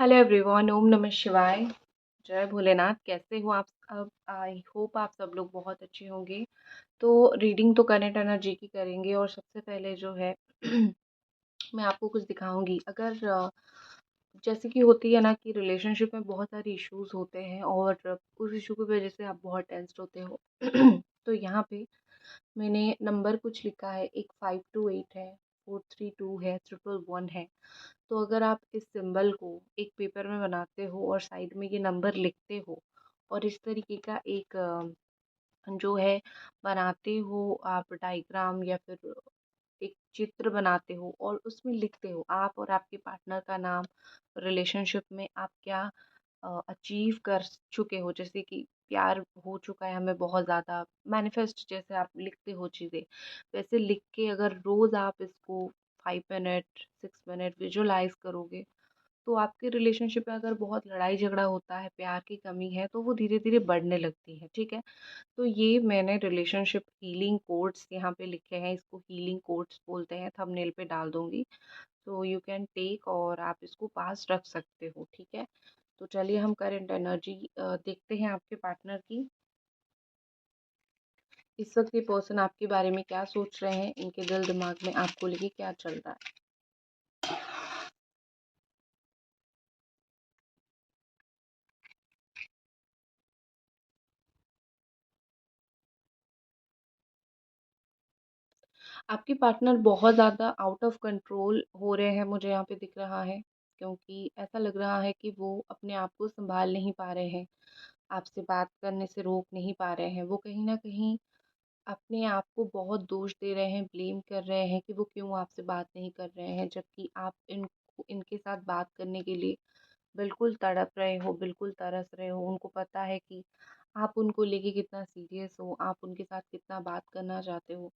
Hello everyone, ओम नमः शिवाय। जय भोलेनाथ। कैसे हो आप सब? आई होप आप सब लोग बहुत अच्छे होंगे। तो रीडिंग तो करंट एनर्जी की करेंगे और सबसे पहले जो है मैं आपको कुछ दिखाऊंगी। अगर जैसे कि होती है ना कि रिलेशनशिप में बहुत सारे इश्यूज होते हैं और उस इशू की वजह से आप बहुत टेंस्ड होते हो। तो यहाँ पे मैंने नंबर कुछ लिखा है, एक 528 है, 432 है, 111 है। तो अगर आप इस सिंबल को एक पेपर में बनाते हो और साइड में ये नंबर लिखते हो और इस तरीके का एक जो है बनाते हो आप डायग्राम या फिर एक चित्र बनाते हो और उसमें लिखते हो आप और आपके पार्टनर का नाम, रिलेशनशिप में आप क्या अचीव कर चुके हो, जैसे कि प्यार हो चुका है हमें बहुत ज़्यादा, मैनिफेस्ट जैसे आप लिखते हो चीज़ें, वैसे लिख के अगर रोज़ आप इसको 5 मिनट 6 मिनट विजुअलाइज करोगे तो आपके रिलेशनशिप में अगर बहुत लड़ाई झगड़ा होता है, प्यार की कमी है, तो वो धीरे धीरे बढ़ने लगती है। ठीक है। तो ये मैंने रिलेशनशिप हीलिंग कोड्स यहाँ पे लिखे हैं, इसको हीलिंग कोड्स बोलते हैं, थंबनेल पे डाल दूंगी। तो यू कैन टेक और आप इसको पास रख सकते हो। ठीक है। तो चलिए हम करंट एनर्जी देखते हैं आपके पार्टनर की। इस वक्त ये पर्सन आपके बारे में क्या सोच रहे हैं, इनके दिल दिमाग में आपको लेके क्या चल रहा है। आपके पार्टनर बहुत ज़्यादा आउट ऑफ कंट्रोल हो रहे हैं, मुझे यहाँ पे दिख रहा है, क्योंकि ऐसा लग रहा है कि वो अपने आप को संभाल नहीं पा रहे हैं, आपसे बात करने से रोक नहीं पा रहे हैं। वो कहीं ना कहीं अपने आप को बहुत दोष दे रहे हैं, ब्लेम कर रहे हैं कि वो क्यों आपसे बात नहीं कर रहे हैं, जबकि आप इनके साथ बात करने के लिए बिल्कुल तड़प रहे हो, बिल्कुल तरस रहे हो। उनको पता है कि आप उनको लेके कितना सीरियस हो, आप उनके साथ कितना बात करना चाहते हो।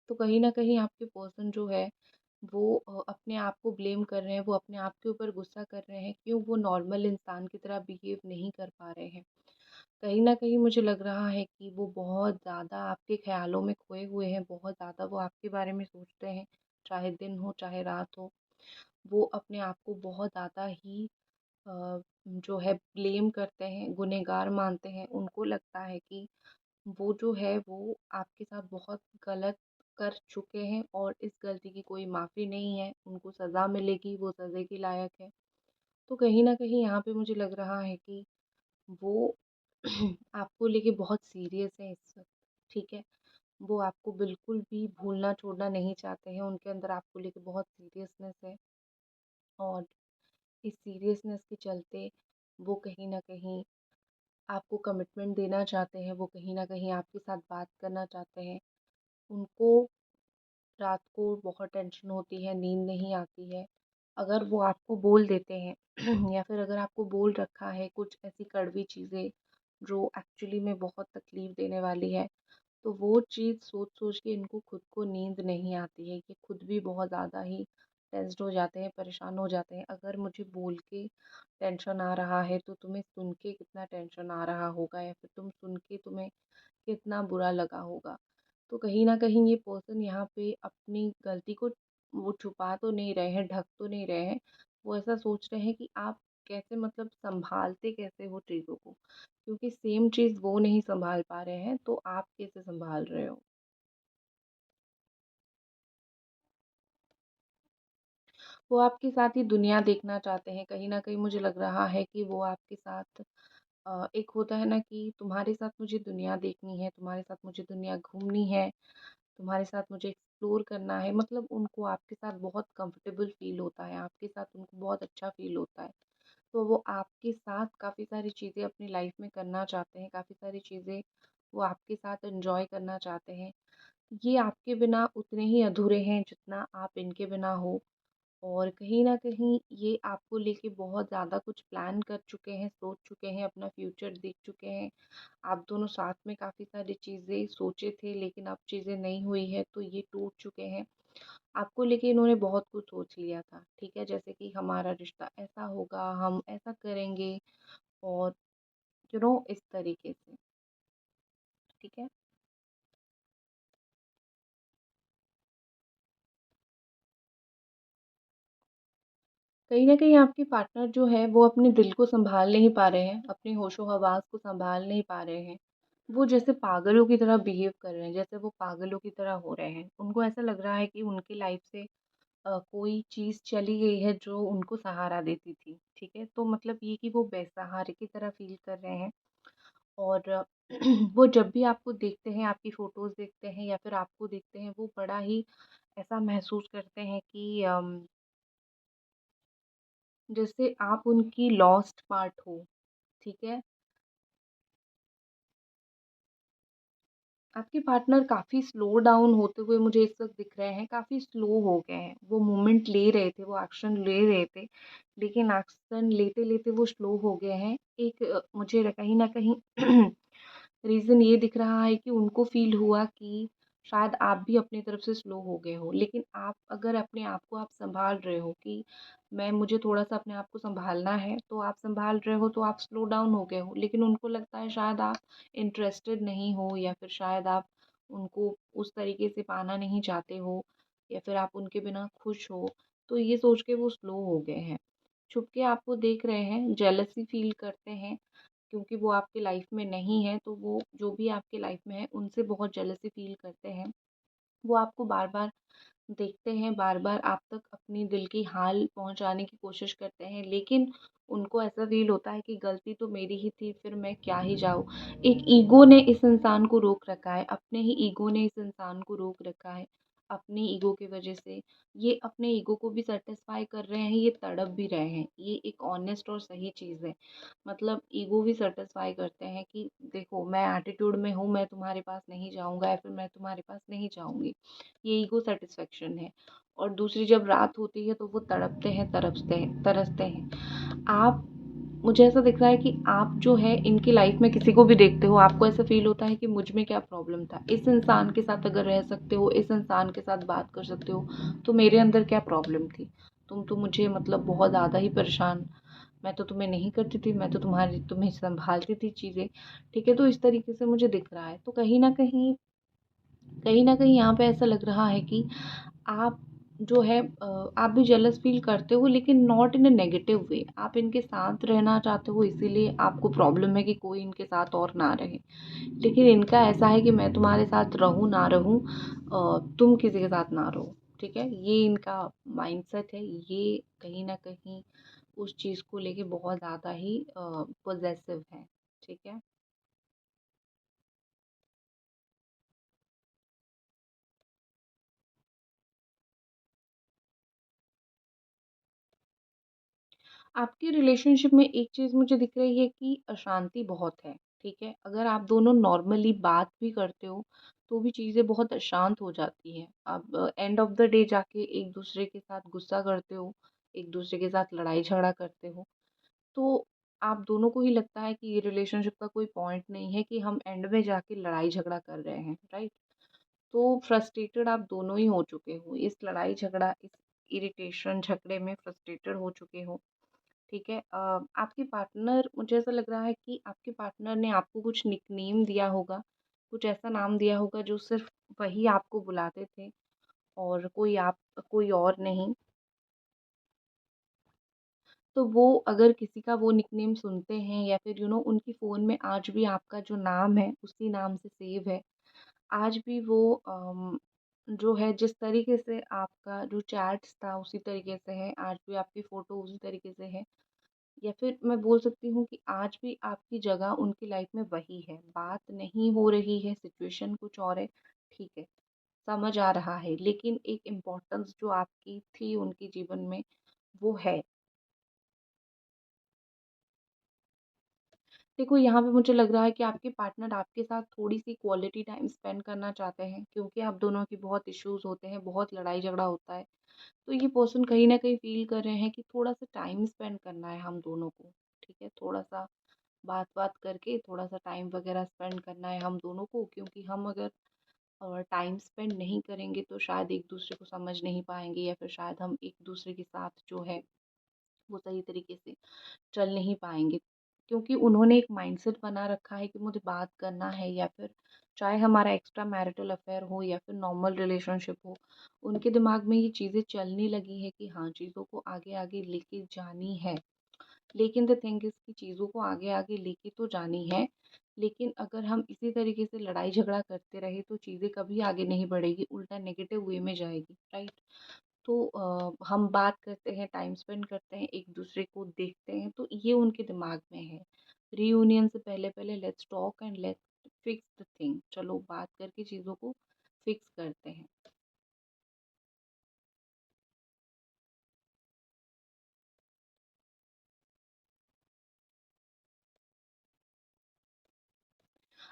तो कहीं न कहीं आपके पर्सन जो है वो अपने आप को ब्लेम कर रहे हैं, वो अपने आप के ऊपर गुस्सा कर रहे हैं, क्यों वो नॉर्मल इंसान की तरह बिहेव नहीं कर पा रहे हैं। कहीं न कहीं मुझे लग रहा है कि वो बहुत ज़्यादा आपके ख़्यालों में खोए हुए हैं, बहुत ज़्यादा वो आपके बारे में सोचते हैं, चाहे दिन हो, चाहे रात हो। वो अपने आप को बहुत ज़्यादा ही जो है ब्लेम करते हैं, गुनहगार मानते हैं। उनको लगता है कि वो जो है वो आपके साथ बहुत गलत कर चुके हैं और इस गलती की कोई माफ़ी नहीं है, उनको सज़ा मिलेगी, वो सज़े के लायक है। तो कहीं न कहीं यहाँ पे मुझे लग रहा है कि वो आपको लेके बहुत सीरियस है इस वक़्त। ठीक है? वो आपको बिल्कुल भी भूलना छोड़ना नहीं चाहते हैं, उनके अंदर आपको लेके बहुत सीरियसनेस है और इस सीरियसनेस के चलते वो कहीं न कहीं आपको कमिटमेंट देना चाहते हैं, वो कहीं न कहीं आपके साथ बात करना चाहते हैं। उनको रात को बहुत टेंशन होती है, नींद नहीं आती है। अगर वो आपको बोल देते हैं या फिर अगर आपको बोल रखा है कुछ ऐसी कड़वी चीज़ें जो एक्चुअली में बहुत तकलीफ़ देने वाली है, तो वो चीज़ सोच-सोच के इनको खुद को नींद नहीं आती है। ये खुद भी बहुत ज़्यादा ही टेंस्ड हो जाते हैं, परेशान हो जाते हैं। अगर मुझे बोल के टेंशन आ रहा है, तो तुम्हें सुन के कितना टेंशन आ रहा होगा या फिर तुम सुन के तुम्हें कितना बुरा लगा होगा। तो कहीं न कहीं ये पर्सन यहाँ पे अपनी गलती को वो छुपा तो नहीं रहे हैं, ढक तो नहीं रहे हैं। वो ऐसा सोच रहे हैं कि आप कैसे, मतलब सँभालते कैसे हो चीज़ों को? क्योंकि सेम चीज़ वो नहीं सँभाल पा रहे हैं, तो आप कैसे सँभाल रहे हो? वो आपके साथ ही दुनिया देखना चाहते हैं। कहीं न कहीं मुझे लग रहा है कि वो आपके साथ एक होता है ना कि तुम्हारे साथ मुझे दुनिया देखनी है, तुम्हारे साथ मुझे दुनिया घूमनी है, तुम्हारे साथ मुझे एक्सप्लोर करना है, मतलब उनको आपके साथ बहुत कंफर्टेबल फ़ील होता है, आपके साथ उनको बहुत अच्छा फ़ील होता है। तो वो आपके साथ काफ़ी सारी चीज़ें अपनी लाइफ़ में करना चाहते हैं, काफ़ी सारी चीज़ें वो आपके साथ एन्जॉय करना चाहते हैं। ये आपके बिना उतने ही अधूरे हैं जितना आप इनके बिना हो। और कहीं न कहीं ये आपको लेके बहुत ज़्यादा कुछ प्लान कर चुके हैं, सोच चुके हैं, अपना फ्यूचर देख चुके हैं। आप दोनों साथ में काफ़ी सारी चीज़ें सोचे थे, लेकिन अब चीज़ें नहीं हुई है, तो ये टूट चुके हैं। आपको लेके इन्होंने बहुत कुछ सोच लिया था, ठीक है? जैसे कि हमारा रिश्ता ऐसा होगा, हम ऐसा करेंगे और इस तरीके से, ठीक है? कहीं न कहीं आपके पार्टनर जो है वो अपने दिल को सँभाल नहीं पा रहे हैं, अपने होशो-हवास को सँभाल नहीं पा रहे हैं। वो जैसे पागलों की तरह बिहेव कर रहे हैं, जैसे वो पागलों की तरह हो रहे हैं। उनको ऐसा लग रहा है कि उनकी लाइफ़ से कोई चीज़ चली गई है जो उनको सहारा देती थी, ठीक है? तो मतलब ये कि वो बेसहारे की तरह फ़ील कर रहे हैं और वो जब भी आपको देखते हैं, आपकी फ़ोटोज़ देखते हैं या फिर आपको देखते हैं, वो बड़ा ही ऐसा महसूस करते हैं कि जैसे आप उनकी लॉस्ट पार्ट हो, ठीक है? आपके पार्टनर काफ़ी स्लो डाउन होते हुए मुझे इस वक़्त दिख रहे हैं, काफ़ी स्लो हो गए हैं। वो मूवमेंट ले रहे थे, वो एक्शन ले रहे थे, लेकिन एक्शन लेते-लेते वो स्लो हो गए हैं। एक मुझे कहीं न कहीं रीज़न ये दिख रहा है कि उनको फ़ील हुआ कि शायद आप भी अपनी तरफ से स्लो हो गए हो। लेकिन आप अगर अपने आप को आप सँभाल रहे हो कि मैं मुझे थोड़ा-सा अपने आप को सँभालना है, तो आप सँभाल रहे हो तो आप स्लो डाउन हो गए हो। लेकिन उनको लगता है शायद आप इंटरेस्टेड नहीं हो या फिर शायद आप उनको उस तरीके से पाना नहीं चाहते हो या फिर आप उनके बिना खुश हो, तो ये सोच के वो स्लो हो गए हैं। छुप के आपको देख रहे हैं, जेलसी फ़ील करते हैं क्योंकि वो आपकी लाइफ़ में नहीं है, तो वो जो भी आपकी लाइफ़ में है, उनसे बहुत जेलसी फ़ील करते हैं। वो आपको बार-बार देखते हैं, बार-बार आप तक अपनी दिल की हाल पहुँचाने की कोशिश करते हैं, लेकिन उनको ऐसा फ़ील होता है कि गलती तो मेरी ही थी, फिर मैं क्या ही जाऊँ। एक ईगो ने इस इंसान को रोक रखा है, अपने ही ईगो ने इस इंसान को रोक रखा है। अपनी ईगो की वज़ह से ये अपने ईगो को भी सैटिस्फ़ाई कर रहे हैं, ये तड़प भी रहे हैं। ये एक ऑनेस्ट और सही चीज़ है। मतलब ईगो भी सैटिस्फ़ाई करते हैं कि देखो मैं एटीट्यूड में हूँ, मैं तुम्हारे पास नहीं जाऊँगा या फिर मैं तुम्हारे पास नहीं जाऊँगी। ये ईगो सैटिस्फैक्शन है और दूसरी जब रात होती है तो वो तड़पते हैं, तरसते हैं। आप मुझे ऐसा दिख रहा है कि आप जो है इनकी लाइफ में किसी को भी देखते हो, आपको ऐसा फ़ील होता है कि मुझ में क्या प्रॉब्लम था? इस इंसान के साथ अगर रह सकते हो, इस इंसान के साथ बात कर सकते हो, तो मेरे अंदर क्या प्रॉब्लम थी? तुम तो मुझे मतलब बहुत ज़्यादा ही परेशान मैं तो तुम्हें नहीं करती थी, मैं तो तुम्हें सँभालती थी चीज़ें, ठीक है? तो इस तरीके से मुझे दिख रहा है। तो कहीं न कहीं यहाँ पे ऐसा लग रहा है कि आप जो है आप भी जेलस फ़ील करते हो लेकिन not in a negative way. आप इनके साथ रहना चाहते हो इसीलिए आपको प्रॉब्लम है कि कोई इनके साथ और ना रहे। लेकिन इनका ऐसा है कि मैं तुम्हारे साथ रहूँ ना रहूँ तुम किसी के साथ ना रहो, ठीक है? ये इनका माइंडसेट है, ये कहीं न कहीं उस चीज़ को लेके बहुत ज़्यादा ही पॉसेसिव है, ठीक है? आपकी रिलेशनशिप में एक चीज़ मुझे दिख रही है कि अशांति बहुत है, ठीक है? अगर आप दोनों नॉर्मली बात भी करते हो, तो भी चीज़ें बहुत अशांत हो जाती हैं। आप एंड ऑफ द डे जाके एक-दूसरे के साथ गुस्सा करते हो, एक-दूसरे के साथ लड़ाई-झगड़ा करते हो, तो आप दोनों को ही लगता है कि ये रिलेशनशिप का कोई पॉइंट नहीं है कि हम एंड में जाके लड़ाई-झगड़ा कर रहे हैं, राइट? तो फ्रस्ट्रेटेड आप दोनों ही हो चुके हो। इस लड़ाई-झगड़ा, इस इरिटेशन, झगड़े में फ्रस्ट्रेटेड हो चुके हो। ठीक है। आपके पार्टनर मुझे ऐसा लग रहा है कि आपके पार्टनर ने आपको कुछ निकनेम दिया होगा, कुछ ऐसा नाम दिया होगा जो सिर्फ़ वही आपको बुलाते थे और कोई और नहीं। तो वो अगर किसी का वो निकनेम सुनते हैं या फिर उनकी फ़ोन में आज भी आपका जो नाम है, उसी नाम से सेव है। आज भी वो जो है जिस तरीके से आपका जो चैट्स था उसी तरीके से है, आज भी आपकी फ़ोटो उसी तरीके से है। या फिर मैं बोल सकती हूँ कि आज भी आपकी जगह उनकी लाइफ में वही है। बात नहीं हो रही है, सिचुएशन कुछ और है, ठीक है, समझ आ रहा है। लेकिन एक इम्पोर्टेंस जो आपकी थी उनके जीवन में, वो है। देखो यहाँ पे मुझे लग रहा है कि आपके पार्टनर आपके साथ थोड़ी-सी क्वालिटी टाइम स्पेंड करना चाहते हैं क्योंकि आप दोनों की बहुत इश्यूज़ होते हैं, बहुत लड़ाई-झगड़ा होता है। तो ये पर्सन कहीं न कहीं फ़ील कर रहे हैं कि थोड़ा-सा टाइम स्पेंड करना है हम दोनों को, ठीक है? थोड़ा-सा बात-वात करके थोड़ा-सा टाइम वगैरह स्पेंड करना है हम दोनों को क्योंकि हम अगर टाइम स्पेंड नहीं करेंगे तो शायद एक-दूसरे को समझ नहीं पाएँगे या फिर शायद हम एक-दूसरे के साथ जो है वो सही तरीके से चल नहीं पाएँगे। क्योंकि उन्होंने एक माइंडसेट बना रखा है कि मुझे बात करना है या फिर चाहे हमारा एक्स्ट्रा मैरिटल अफेयर हो या फिर नॉर्मल रिलेशनशिप हो, उनके दिमाग में ये चीज़ें चलने लगी है कि हाँ, चीज़ों को आगे आगे लेके जानी है। लेकिन द थिंग इज़ कि चीज़ों को आगे आगे लेके तो जानी है, लेकिन अगर हम इसी तरीके से लड़ाई झगड़ा करते रहे तो चीज़ें कभी आगे नहीं बढ़ेगी, उल्टा नेगेटिव वे में जाएगी, राइट? तो हम बात करते हैं, टाइम स्पेंड करते हैं, एक दूसरे को देखते हैं, तो ये उनके दिमाग में है। रीयूनियन से पहले पहले let's talk and let's fix the thing, चलो बात करके चीज़ों को फिक्स करते हैं।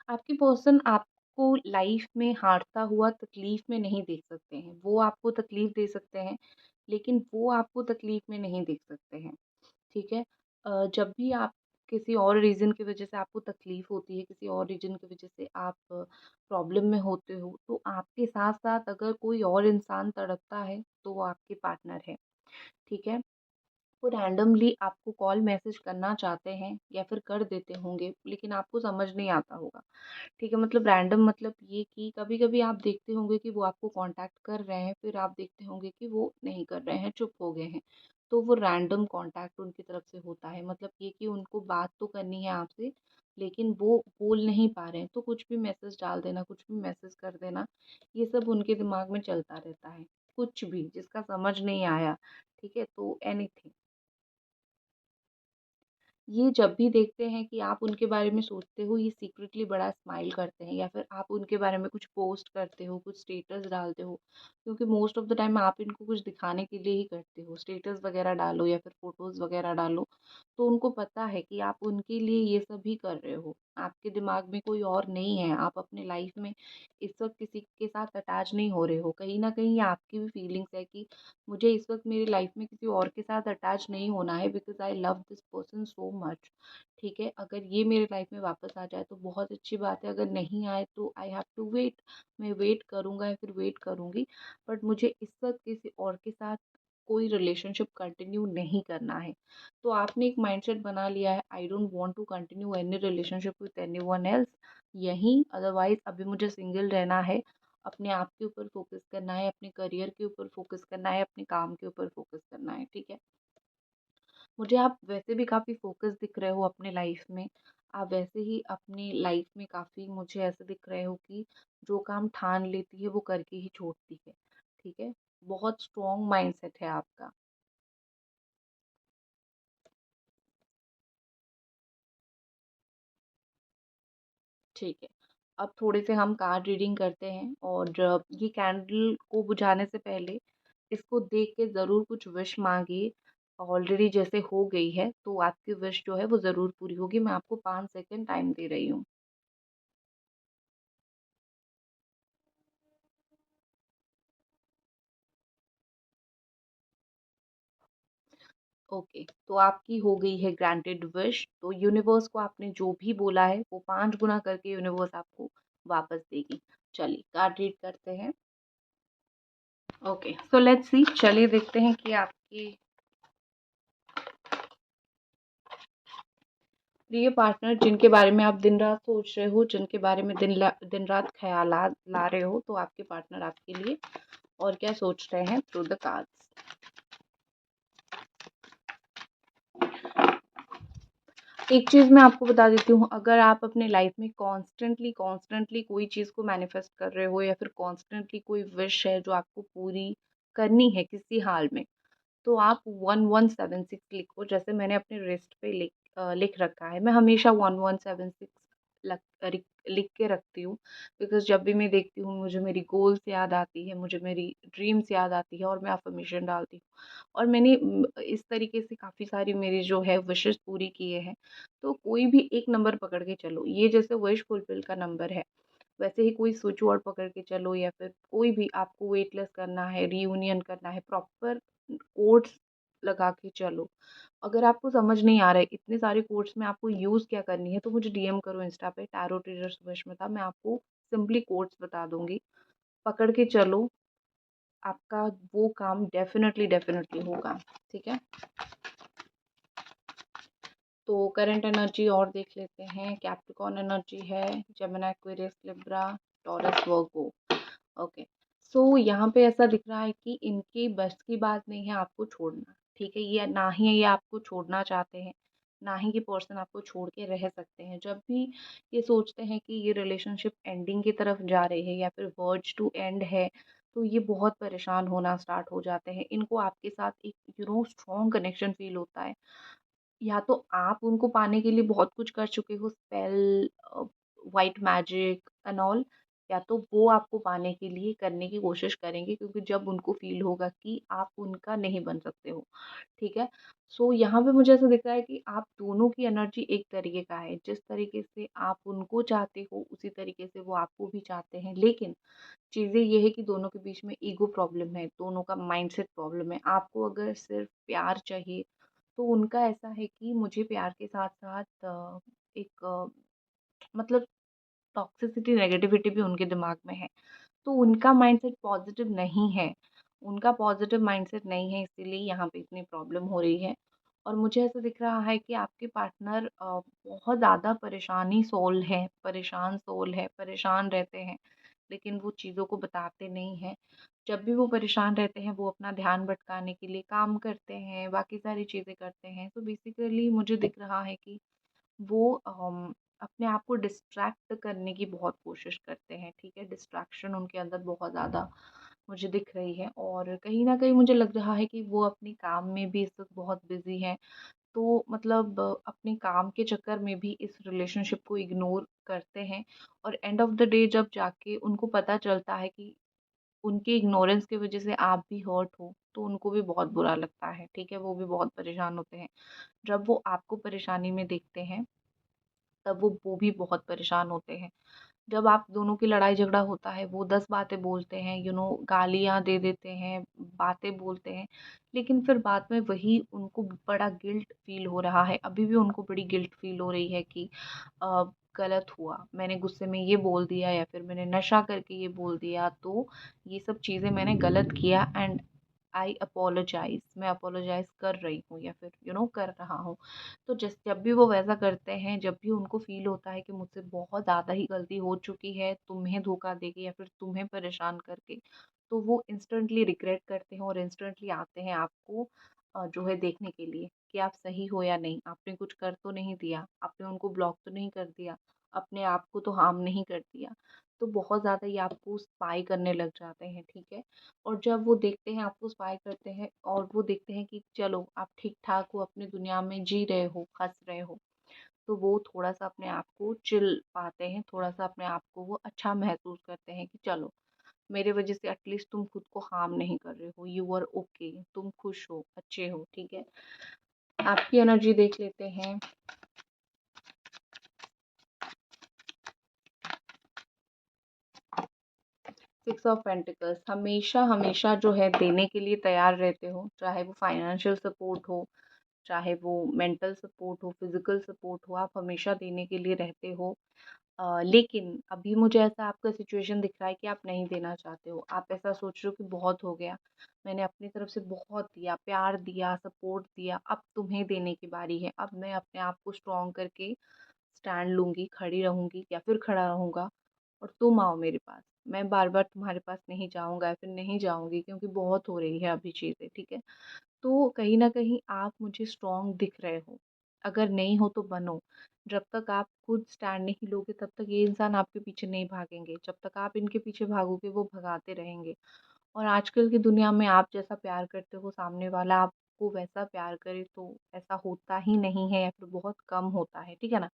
आपकी पर्सन आपको लाइफ में हारता हुआ तकलीफ में नहीं देख सकते हैं, वो आपको तकलीफ दे सकते हैं, लेकिन वो आपको तकलीफ में नहीं देख सकते हैं, ठीक है? जब भी आप किसी और रीज़न की वजह से आपको तकलीफ़ होती है, किसी और रीज़न की वजह से आप प्रॉब्लम में होते हो, तो आपके साथ-साथ अगर कोई और इंसान तड़पता है, तो वो आपके पार्टनर है, ठीक है? वो रैंडमली आपको कॉल मैसेज करना चाहते हैं या फिर कर देते होंगे, लेकिन आपको समझ नहीं आता होगा, ठीक है? मतलब रैंडम मतलब ये कि कभी-कभी आप देखते होंगे कि वो आपको कॉन्टैक्ट कर रहे हैं, फिर आप देखते होंगे कि वो नहीं कर रहे हैं, चुप हो गए हैं। तो वो रैंडम कॉन्टैक्ट उनकी तरफ से होता है, मतलब ये कि उनको बात तो करनी है आपसे, लेकिन वो बोल नहीं पा रहे हैं, तो कुछ भी मैसेज डाल देना, कुछ भी मैसेज कर देना, ये सब उनके दिमाग में चलता रहता है। कुछ भी जिसका समझ नहीं आया, ठीक है? तो एनीथिंग। ये जब भी देखते हैं कि आप उनके बारे में सोचते हो, ये सीक्रेटली बड़ा स्माइल करते हैं या फिर आप उनके बारे में कुछ पोस्ट करते हो, कुछ स्टेटस डालते हो, क्योंकि मोस्ट ऑफ द टाइम आप इनको कुछ दिखाने के लिए ही करते हो, स्टेटस वगैरह डालो या फिर फोटोज़ वगैरह डालो, तो उनको पता है कि आप उनके लिए ये सब ही कर रहे हो। आपके दिमाग में कोई और नहीं है, आप अपने लाइफ में इस वक़्त किसी के साथ अटैच नहीं हो रहे हो। कहीं न कहीं ये आपकी भी फीलिंग्स है कि मुझे इस वक़्त मेरी लाइफ में किसी और के साथ अटैच नहीं होना है, because I love this person so much, ठीक है? अगर ये मेरे लाइफ में वापस आ जाए तो बहुत अच्छी बात है, अगर नहीं आए तो आई हैव टू वेट, मैं वेट करूँगा या फिर वेट करूँगी, बट मुझे इस वक़्त किसी और के साथ कोई रिलेशनशिप कंटिन्यू नहीं करना है। तो आपने एक माइंडसेट बना लिया है, I don't want to continue any relationship with anyone else, यहीं अदरवाइज़ अभी मुझे सिंगल रहना है, अपने आप के ऊपर फ़ोकस करना है, अपने करियर के ऊपर फ़ोकस करना है, अपने काम के ऊपर फ़ोकस करना है, ठीक है? मुझे आप वैसे भी काफ़ी फ़ोकस दिख रहे हो अपने लाइफ़ में। आप वैसे ही अपनी लाइफ़ में काफ़ी मुझे ऐसे दिख रहे हो कि जो काम ठान लेती है वो करके ही छोड़ती है, ठीक है? बहुत स्ट्रॉन्ग माइंडसेट है आपका, ठीक है। अब थोड़े से हम कार्ड रीडिंग करते हैं और ये कैंडल को बुझाने से पहले इसको देख के ज़रूर कुछ विश माँगिए। ऑलरेडी जैसे हो गई है, तो आपकी विश जो है वो ज़रूर पूरी होगी। मैं आपको 5 सेकंड टाइम दे रही हूँ। ओके, तो आपकी हो गई है ग्रांटेड विश, तो यूनिवर्स को आपने जो भी बोला है वो 5 गुना करके यूनिवर्स आपको वापस देगी। चलिए कार्ड रीड करते हैं। ओके, सो लेट्स सी, चलिए देखते हैं कि आपकी प्रिय पार्टनर जिनके बारे में आप दिन रात सोच रहे हो, जिनके बारे में दिन रात ख़यालात ला रहे हो, तो आपके पार्टनर आपके लिए और क्या सोच रहे हैं थ्रू द कार्ड्स। एक चीज़ मैं आपको बता देती हूँ, अगर आप अपने लाइफ में कॉन्स्टेंटली कोई चीज़ को मैनिफेस्ट कर रहे हो या फिर कॉन्स्टेंटली कोई विश है जो आपको पूरी करनी है किसी हाल में, तो आप 1176 लिखो, जैसे मैंने अपने रिस्ट पे लिख रखा है। मैं हमेशा 1176 लख रिक लिख के रखती हूँ, बिकॉज़ जब भी मैं देखती हूँ मुझे मेरी गोल्स याद आती है, मुझे मेरी ड्रीम्स याद आती है और मैं अफ़र्मेशन डालती हूँ। और मैंने इस तरीके से काफ़ी सारी मेरी जो है विशेज़ पूरी किए हैं। तो कोई भी एक नंबर पकड़ के चलो, ये जैसे विश फुलफ़िल का नंबर है, वैसे ही कोई स्विच वर्ड पकड़ के चलो या फिर कोई भी आपको वेट लॉस करना है, रियूनियन करना है, प्रॉपर कोट्स लगा के चलो। अगर आपको समझ नहीं आ रहा है इतने सारे कोट्स में आपको यूज़ क्या करनी है, तो मुझे डीएम करो इंस्टा पे, टैरो ट्रेडर्स विश्मिता, मैं आपको सिंपली कोट्स बता दूँगी। पकड़ के चलो, आपका वो काम डेफ़िनिटली होगा, ठीक है? तो करंट एनर्जी और देख लेते हैं। कैप्रिकॉर्न एनर्जी है, जेमिनी, एक्वेरियस, लिब्रा, टॉरस, वर्गो। ओके, सो यहाँ पे ऐसा दिख रहा है कि इनकी बस की बात नहीं है आपको छोड़ना, ठीक है? ये ना ही ये आपको छोड़ना चाहते हैं, ना ही ये पर्सन आपको छोड़ के रह सकते हैं। जब भी ये सोचते हैं कि ये रिलेशनशिप एंडिंग की तरफ जा रही है या फिर वर्ज टू एंड है, तो ये बहुत परेशान होना स्टार्ट हो जाते हैं। इनको आपके साथ एक स्ट्रॉन्ग कनेक्शन फील होता है। या तो आप उनको पाने के लिए बहुत कुछ कर चुके हो, spell, white magic and all, या तो वो आपको पाने के लिए करने की कोशिश करेंगे, क्योंकि जब उनको फील होगा कि आप उनका नहीं बन सकते हो, ठीक है? सो यहाँ पे मुझे ऐसा दिख रहा है कि आप दोनों की एनर्जी एक तरीके का है। जिस तरीके से आप उनको चाहते हो उसी तरीके से वो आपको भी चाहते हैं, लेकिन चीज़ें ये है कि दोनों के बीच में ईगो प्रॉब्लम है, दोनों का माइंडसेट प्रॉब्लम है। आपको अगर सिर्फ प्यार चाहिए, तो उनका ऐसा है कि मुझे प्यार के साथ-साथ एक मतलब टॉक्सिसिटी, नेगेटिविटी भी उनके दिमाग में है। तो उनका माइंडसेट पॉज़िटिव नहीं है, उनका पॉज़िटिव माइंडसेट नहीं है, इसीलिए यहाँ पे इतनी प्रॉब्लम हो रही है। और मुझे ऐसा दिख रहा है कि आपके पार्टनर बहुत ज़्यादा परेशान सोल है, परेशान रहते हैं, लेकिन वो चीज़ों को बताते नहीं हैं। जब भी वो परेशान रहते हैं, वो अपना ध्यान भटकाने के लिए काम करते हैं, बाकी सारी चीज़ें करते हैं। तो बेसिकली मुझे दिख रहा है कि वो अपने आप को डिस्ट्रैक्ट करने की बहुत कोशिश करते हैं, ठीक है? डिस्ट्रैक्शन उनके अंदर बहुत ज़्यादा मुझे दिख रही है, और कहीं न कहीं मुझे लग रहा है कि वो अपने काम में भी इस वक़्त बहुत बिज़ी हैं। तो मतलब अपने काम के चक्कर में भी इस रिलेशनशिप को इग्नोर करते हैं, और एंड ऑफ द डे जब जाके उनको पता चलता है कि उनके इग्नोरेंस की वज़ह से आप भी हर्ट हो, तो उनको भी बहुत बुरा लगता है, ठीक है? वो भी बहुत परेशान होते हैं। जब वो आपको परेशानी में देखते हैं, तब वो भी बहुत परेशान होते हैं। जब आप दोनों की लड़ाई झगड़ा होता है, वो 10 बातें बोलते हैं, गालियाँ दे देते हैं, बातें बोलते हैं, लेकिन फिर बाद में वही उनको बड़ा गिल्ट फ़ील हो रहा है, अभी भी उनको बड़ी गिल्ट फ़ील हो रही है कि अ, गलत हुआ, मैंने गुस्से में ये बोल दिया या फिर मैंने नशा करके ये बोल दिया, तो ये सब चीज़ें मैंने गलत किया, एंड आई अपोलोजाइज़, मैं अपोलोजाइज़ कर रही हूँ या फिर कर रहा हूँ। तो जब भी वो वैसा करते हैं, जब भी उनको फ़ील होता है कि मुझसे बहुत ज़्यादा ही गलती हो चुकी है, तुम्हें धोखा देके या फिर तुम्हें परेशान करके, तो वो इंस्टेंटली रिग्रेट करते हैं और इंस्टेंटली आते हैं आपको जो है देखने के लिए कि आप सही हो या नहीं, आपने कुछ कर तो नहीं दिया, आपने उनको ब्लॉक तो नहीं कर दिया, अपने आप को तो हार्म नहीं कर दिया। तो बहुत ज़्यादा ये आपको स्पाई करने लग जाते हैं, ठीक है? और जब वो देखते हैं आपको स्पाई करते हैं और वो देखते हैं कि चलो आप ठीक-ठाक हो, अपनी दुनिया में जी रहे हो, हँस रहे हो, तो वो थोड़ा-सा अपने आप को चिल पाते हैं, थोड़ा-सा अपने आप को वो अच्छा महसूस करते हैं कि चलो, मेरे वज़ह से एटलीस्ट तुम खुद को हार्म नहीं कर रहे हो, यू आर ओके, तुम खुश हो, अच्छे हो, ठीक है? आपकी एनर्जी देख लेते हैं। 6 ऑफ पेंटिकल्स, हमेशा जो है देने के लिए तैयार रहते हो, चाहे वो फाइनेंशियल सपोर्ट हो, चाहे वो मेंटल सपोर्ट हो, फिज़िकल सपोर्ट हो, आप हमेशा देने के लिए रहते हो। लेकिन अभी मुझे ऐसा आपका सिचुएशन दिख रहा है कि आप नहीं देना चाहते हो। आप ऐसा सोच रहे हो कि बहुत हो गया, मैंने अपनी तरफ से बहुत दिया, प्यार दिया, सपोर्ट दिया, अब तुम्हें देने की बारी है। अब मैं अपने आप को स्ट्रॉन्ग करके स्टैंड लूँगी, खड़ी रहूँगी या फिर खड़ा रहूँगा, और तुम आओ मेरे पास। मैं बार-बार तुम्हारे पास नहीं जाऊँगा या फिर नहीं जाऊँगी, क्योंकि बहुत हो रही है अभी चीज़ें, ठीक है? तो कहीं न कहीं आप मुझे स्ट्रॉन्ग दिख रहे हो। अगर नहीं हो तो बनो। जब तक आप खुद स्टैंड नहीं लोगे, तब तक ये इंसान आपके पीछे नहीं भागेंगे। जब तक आप इनके पीछे भागोगे, वो भगाते रहेंगे। और आजकल की दुनिया में आप जैसा प्यार करते हो, सामने वाला आपको वैसा प्यार करे, तो ऐसा होता ही नहीं है या फिर बहुत कम होता है, ठीक है ना?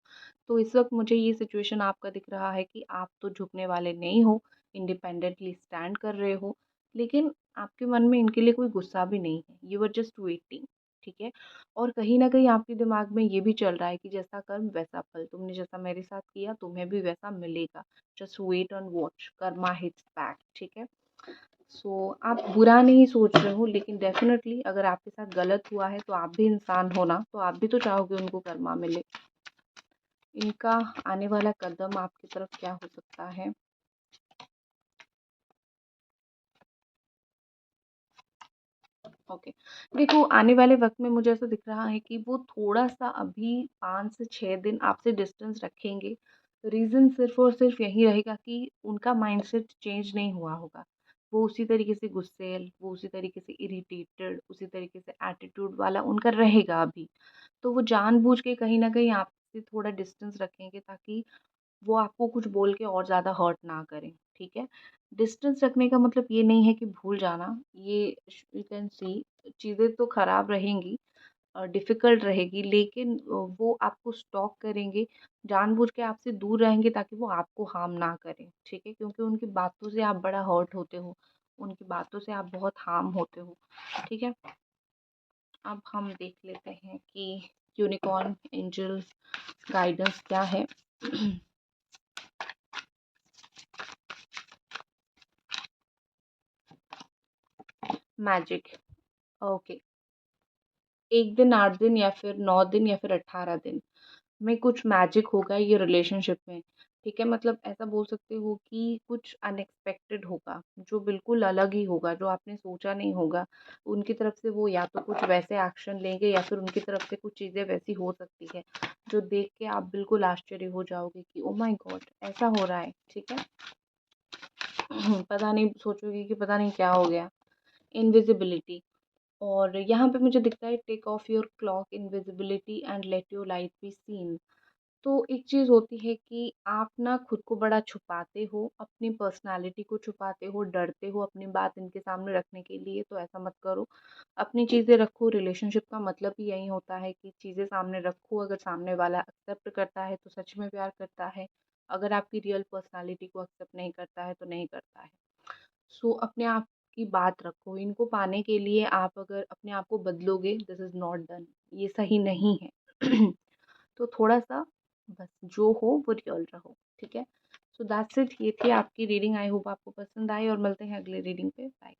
तो इस वक़्त मुझे ये सिचुएशन आपका दिख रहा है कि आप तो झुकने वाले नहीं हो, इंडिपेंडेंटली स्टैंड कर रहे हो, लेकिन आपके मन में इनके लिए कोई गुस्सा भी नहीं है। यू आर जस्ट वेटिंग, ठीक है? और कहीं न कहीं आपके दिमाग में ये भी चल रहा है कि जैसा कर्म वैसा फल, तुमने जैसा मेरे साथ किया, तुम्हें भी वैसा मिलेगा। Just wait and watch, karma hits back, ठीक है? सो आप बुरा नहीं सोच रहे हो, लेकिन डेफ़िनेटली अगर आपके साथ गलत हुआ है, तो आप भी इंसान हो ना, तो आप भी तो चाहोगे उनको कर्मा मिले। इनका आने वाला कदम आपकी तरफ क्या हो सकता है? ओके। देखो, आने वाले वक़्त में मुझे ऐसा दिख रहा है कि वो थोड़ा-सा अभी 5 से 6 दिन आपसे डिस्टेंस रखेंगे। रीज़न सिर्फ़ और सिर्फ़ यही रहेगा कि उनका माइंडसेट चेंज नहीं हुआ होगा। वो उसी तरीके से गुस्सैल, वो उसी तरीके से इरिटेटेड, उसी तरीके से एटीट्यूड वाला उनका रहेगा अभी। तो वो जानबूझ के कहीं न कहीं आपसे थोड़ा डिस्टेंस रखेंगे, ताकि वो आपको कुछ बोल के और ज़्यादा हर्ट ना करें, ठीक है? डिस्टेंस रखने का मतलब ये नहीं है कि भूल जाना, ये यू कैन सी चीज़ें तो खराब रहेंगी, डिफ़िकल्ट रहेगी, लेकिन वो आपको स्टॉक करेंगे, जानबूझ के आपसे दूर रहेंगे ताकि वो आपको हार्म ना करें, ठीक है? क्योंकि उनकी बातों से आप बड़ा हर्ट होते हो, उनकी बातों से आप बहुत हार्म होते हो, ठीक है? अब हम देख लेते हैं कि यूनिकॉर्न एंजल गाइडेंस क्या है? Magic, okay. 1 दिन, 8 दिन या फिर 9 दिन या फिर 18 दिन में कुछ मैजिक होगा ये रिलेशनशिप में, ठीक है? मतलब ऐसा बोल सकते हो कि कुछ अनएक्सपेक्टेड होगा, जो बिल्कुल अलग ही होगा, जो आपने सोचा नहीं होगा। उनकी तरफ से वो या तो कुछ वैसे एक्शन लेंगे या फिर उनकी तरफ से कुछ चीज़ें वैसी हो सकती है, जो देख के आप बिल्कुल आश्चर्य हो जाओगे कि ओह माय गॉड! ऐसा हो रहा है, ठीक है? पता नहीं, सोचोगे कि पता नहीं क्या हो गया। इनविजिबिलिटी, और यहाँ पे मुझे दिखता है take off your cloak invisibility and let your light be seen. तो एक चीज़ होती है कि आप ना खुद को बड़ा छुपाते हो, अपनी पर्सनैलिटी को छुपाते हो, डरते हो अपनी बात इनके सामने रखने के लिए, तो ऐसा मत करो। अपनी चीज़ें रखो, रिलेशनशिप का मतलब ही यही होता है कि चीज़ें सामने रखो, अगर सामने वाला एक्सेप्ट करता है तो सच में प्यार करता है, अगर आपकी रियल पर्सनैलिटी को एक्सेप्ट नहीं करता है तो नहीं करता है। सो अपने आप की बात रखो, इनको पाने के लिए आप अगर अपने आप को बदलोगे, दिस इज़ नॉट डन, ये सही नहीं है। तो थोड़ा-सा बस जो हो वो रियल रहो, ठीक है? सो दैट्स इट, ये थी आपकी रीडिंग, आई होप आपको पसंद आई और मिलते हैं अगले रीडिंग पे। बाय।